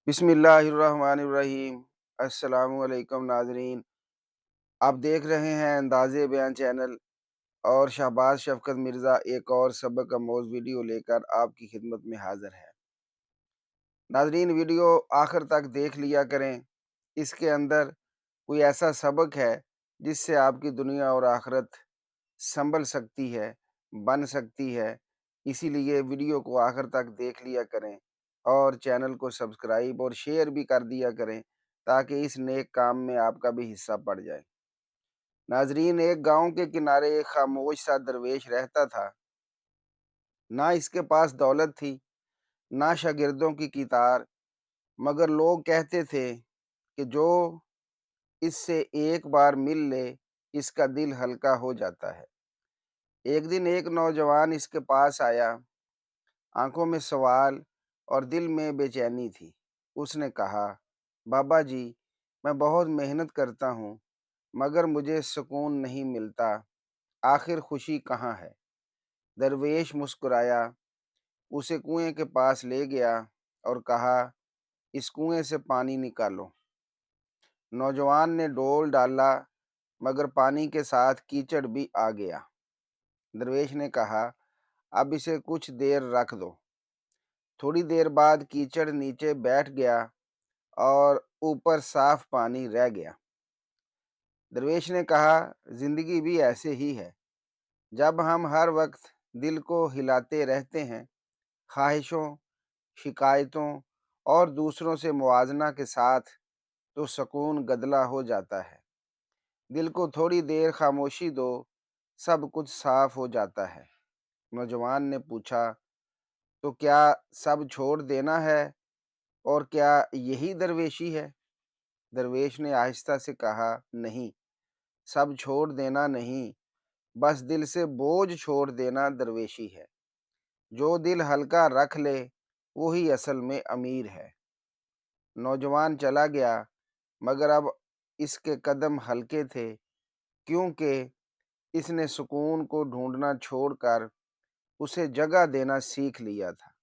بسم اللہ الرحمن الرحیم۔ السلام علیکم ناظرین، آپ دیکھ رہے ہیں انداز بیان چینل اور شہباز شفقت مرزا ایک اور سبق آموز ویڈیو لے کر آپ کی خدمت میں حاضر ہے۔ ناظرین، ویڈیو آخر تک دیکھ لیا کریں، اس کے اندر کوئی ایسا سبق ہے جس سے آپ کی دنیا اور آخرت سنبھل سکتی ہے، بن سکتی ہے۔ اسی لیے ویڈیو کو آخر تک دیکھ لیا کریں اور چینل کو سبسکرائب اور شیئر بھی کر دیا کریں تاکہ اس نیک کام میں آپ کا بھی حصہ پڑ جائے۔ ناظرین، ایک گاؤں کے کنارے ایک خاموش سا درویش رہتا تھا۔ نہ اس کے پاس دولت تھی، نہ شاگردوں کی قطار، مگر لوگ کہتے تھے کہ جو اس سے ایک بار مل لے اس کا دل ہلکا ہو جاتا ہے۔ ایک دن ایک نوجوان اس کے پاس آیا، آنکھوں میں سوال اور دل میں بے چینی تھی۔ اس نے کہا، بابا جی، میں بہت محنت کرتا ہوں مگر مجھے سکون نہیں ملتا، آخر خوشی کہاں ہے؟ درویش مسکرایا، اسے کنویں کے پاس لے گیا اور کہا، اس کنویں سے پانی نکالو۔ نوجوان نے ڈول ڈالا مگر پانی کے ساتھ کیچڑ بھی آ گیا۔ درویش نے کہا، اب اسے کچھ دیر رکھ دو۔ تھوڑی دیر بعد کیچڑ نیچے بیٹھ گیا اور اوپر صاف پانی رہ گیا۔ درویش نے کہا، زندگی بھی ایسے ہی ہے، جب ہم ہر وقت دل کو ہلاتے رہتے ہیں، خواہشوں، شکایتوں اور دوسروں سے موازنہ کے ساتھ، تو سکون گدلا ہو جاتا ہے۔ دل کو تھوڑی دیر خاموشی دو، سب کچھ صاف ہو جاتا ہے۔ نوجوان نے پوچھا، تو کیا سب چھوڑ دینا ہے اور کیا یہی درویشی ہے؟ درویش نے آہستہ سے کہا، نہیں، سب چھوڑ دینا نہیں، بس دل سے بوجھ چھوڑ دینا درویشی ہے۔ جو دل ہلکا رکھ لے وہی اصل میں امیر ہے۔ نوجوان چلا گیا مگر اب اس کے قدم ہلکے تھے، کیونکہ اس نے سکون کو ڈھونڈنا چھوڑ کر اسے جگہ دینا سیکھ لیا تھا۔